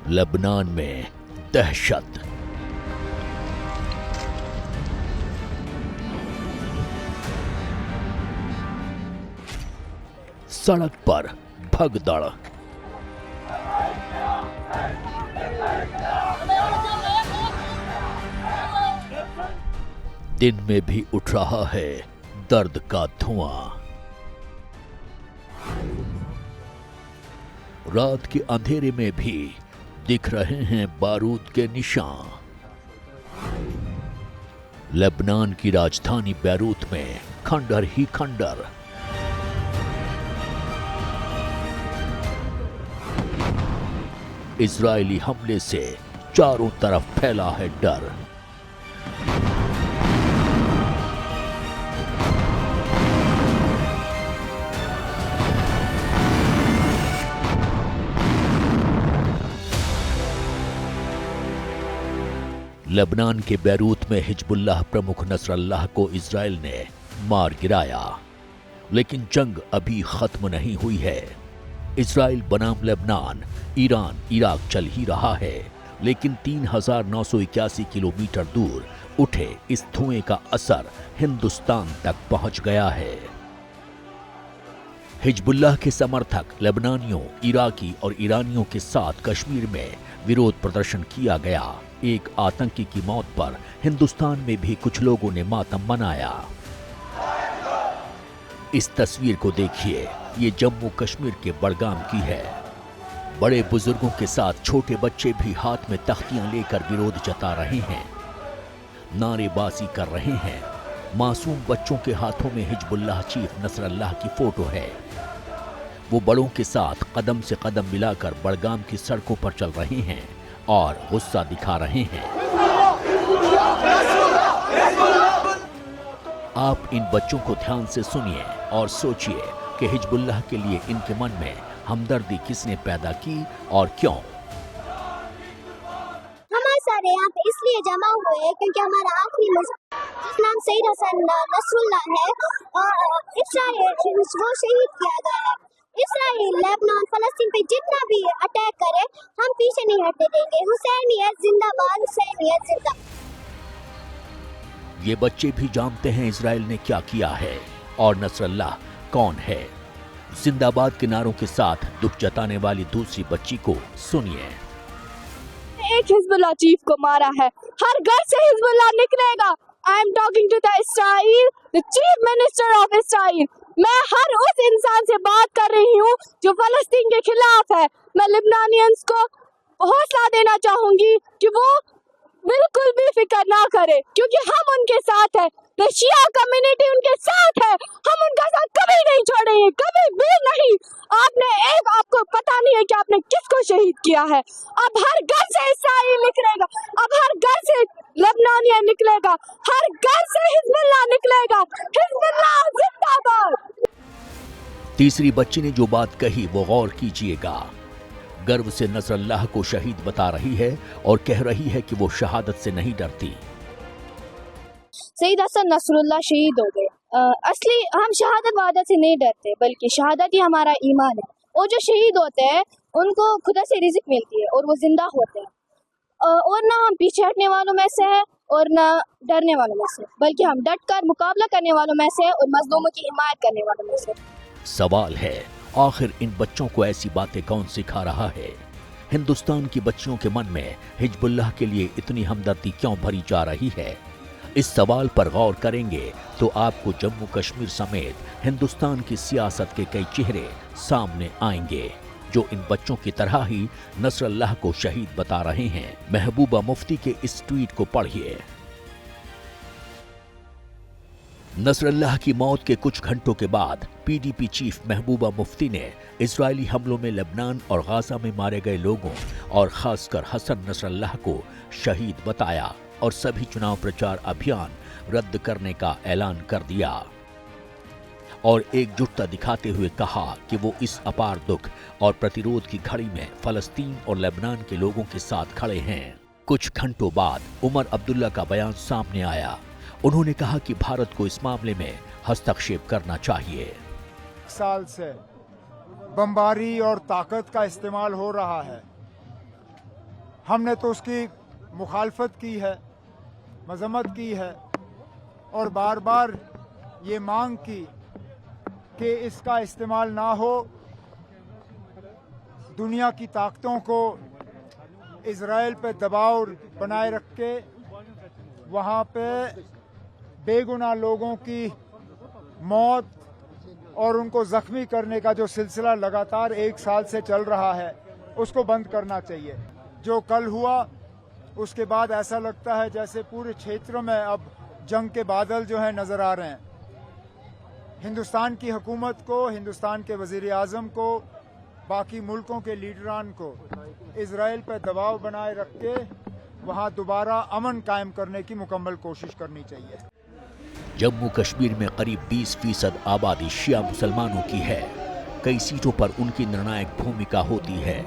Lebanon में दहशत। सड़क पर भगदड़। दिन में भी उठ रहा है दर्द का धुआं। रात के अंधेरे में भी दिख रहे हैं बारूद के निशान। लेबनान की राजधानी बैरूत में खंडर ही खंडर। इजरायली हमले से चारों तरफ फैला है डर। लेबनान के बैरूत में हिजबुल्लाह प्रमुख नसरल्लाह को इजराइल ने मार गिराया, लेकिन जंग अभी खत्म नहीं हुई है। इजराइल बनाम लेबनान, ईरान, इराक चल ही रहा है, लेकिन 3981 किलोमीटर दूर उठे इस धुएं का असर हिंदुस्तान तक पहुंच गया है। हिजबुल्लाह के समर्थक लेबनानियों, इराकी और ईरानियों के साथ कश्मीर में विरोध प्रदर्शन किया गया। एक आतंकी की मौत पर हिंदुस्तान में भी कुछ लोगों ने मातम मनाया। इस तस्वीर को देखिए, ये जम्मू कश्मीर के बड़गाम की है। बड़े बुजुर्गों के साथ छोटे बच्चे भी हाथ में तख्तियां लेकर विरोध जता रहे हैं, नारेबाजी कर रहे हैं। मासूम बच्चों के हाथों में हिजबुल्लाह चीफ नसरल्लाह की फोटो है। वो बड़ों के साथ कदम से कदम मिलाकर बड़गाम की सड़कों पर चल रहे हैं और गुस्सा दिखा रहे हैं। आप इन बच्चों को ध्यान से सुनिए और सोचिए कि हिजबुल्लाह के लिए इनके मन में हमदर्दी किसने पैदा की और क्यों। हमारे सारे यहाँ पे इसलिए जमा हुए हैं क्योंकि हमारा आखिरी जिसका नाम सईद हसन नसरुल्लाह है और इस्राइल वो शहीद किया गया है। इस्राइल, लेबनान, फलस्तीन पे जितना भी अटैक करे हम पीछे नहीं हटने देंगे। हुसैनियत जिंदाबाद, हुसैनियत जिंदाबाद। ये बच्चे भी जानते हैं इजराइल ने क्या किया है और नसरल्लाह कौन है। जिंदाबाद के नारों के साथ दुख जताने वाली दूसरी बच्ची को सुनिए। एक हिजबुल्लाह चीफ को मारा है, हर घर से हिजबुल्लाह निकलेगा। I am talking to the Israel, the chief minister of Israel. मैं हर उस इंसान से बात कर रही हूँ जो फलस्तीन के खिलाफ है। मैं लिबनानियंस को हौसला देना चाहूंगी कि वो बिल्कुल भी फिक्र ना करे, क्योंकि हम उनके साथ हैं। द शिया कम्युनिटी उनके साथ है, हम उनका साथ कभी नहीं छोड़ेंगे, कभी भी नहीं। आपको पता नहीं है कि आपने किसको शहीद किया है। अब हर घर से इस्राइल निकलेगा, अब हर घर से लेबनानिया निकलेगा, हर घर से हिजबुल्लाह निकलेगा। हिजबुल्लाह जिंदाबाद। तीसरी बच्ची ने जो बात कही वो गौर कीजिएगा। गर्व से नसरल्लाह को शहीद बता रही है और कह रही है कि वो शहादत से नहीं डरती। सईद हसन नसरुल्लाह शहीद हो गए। असली हम शहादत वादा से नहीं डरते, बल्कि शहादत ही हमारा ईमान है। और जो शहीद होते हैं उनको खुदा से रिज़्क मिलती है और वो जिंदा होते हैं। और ना हम पीछे हटने वालों में से है और ना डरने वालों में से, बल्कि हम डट कर मुकाबला करने वालों में से और मजलूमों की हिमायत करने वालों में से। सवाल है, आखिर इन बच्चों को ऐसी बातें कौन सिखा रहा है? हिंदुस्तान की बच्चियों के मन में हिजबुल्लाह के लिए इतनी हमदर्दी क्यों भरी जा रही है? इस सवाल पर गौर करेंगे तो आपको जम्मू कश्मीर समेत हिंदुस्तान की सियासत के कई चेहरे सामने आएंगे जो इन बच्चों की तरह ही नसरल्लाह को शहीद बता रहे हैं। महबूबा मुफ्ती के इस ट्वीट को पढ़िए। नसरल्लाह की मौत के कुछ घंटों के बाद पीडीपी चीफ महबूबा मुफ्ती ने इजरायली हमलों में लेबनान और गाजा में मारे गए लोगों और खासकर हसन नसरल्लाह को शहीद बताया और सभी चुनाव प्रचार अभियान रद्द करने का ऐलान कर दिया और एकजुटता दिखाते हुए कहा कि वो इस अपार दुख और प्रतिरोध की घड़ी में फलस्तीन और लेबनान के लोगों के साथ खड़े हैं। कुछ घंटों बाद उमर अब्दुल्ला का बयान सामने आया। उन्होंने कहा कि भारत को इस मामले में हस्तक्षेप करना चाहिए। साल से बमबारी और ताकत का इस्तेमाल हो रहा है। हमने तो उसकी मुखालफत की है, मजम्मत की है और बार बार ये मांग की कि इसका इस्तेमाल ना हो। दुनिया की ताकतों को इजराइल पे दबाव बनाए रख के वहाँ पे बेगुनाह लोगों की मौत और उनको जख्मी करने का जो सिलसिला लगातार 1 साल से चल रहा है, उसको बंद करना चाहिए। जो कल हुआ उसके बाद ऐसा लगता है जैसे पूरे क्षेत्र में अब जंग के बादल जो हैं नज़र आ रहे हैं। हिंदुस्तान की हुकूमत को, हिंदुस्तान के वज़ीर आज़म को, बाकी मुल्कों के लीडरान को इजराइल पर दबाव बनाए रख के वहाँ दोबारा अमन कायम करने की मुकम्मल कोशिश करनी चाहिए। जम्मू कश्मीर में करीब 20% आबादी शिया मुसलमानों की है। कई सीटों पर उनकी निर्णायक भूमिका होती है।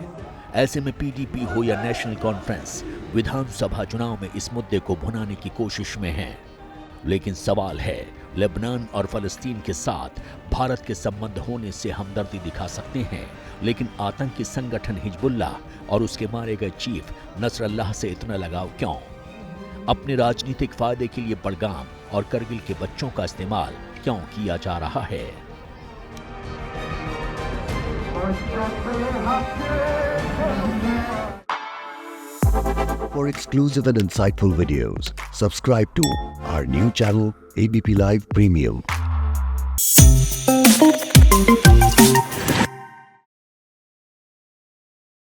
ऐसे में पीडीपी हो या नेशनल कॉन्फ्रेंस विधानसभा चुनाव में इस मुद्दे को भुनाने की कोशिश में है। लेकिन सवाल है, लेबनान और फलस्तीन के साथ भारत के संबंध होने से हमदर्दी दिखा सकते हैं, लेकिन आतंकी संगठन हिजबुल्लाह और उसके मारे गए चीफ नसरल्लाह से इतना लगाव क्यों? अपने राजनीतिक फायदे के लिए बडगाम और करगिल के बच्चों का इस्तेमाल क्यों किया जा रहा है? For exclusive and insightful videos, subscribe to our new channel ABP Live Premium.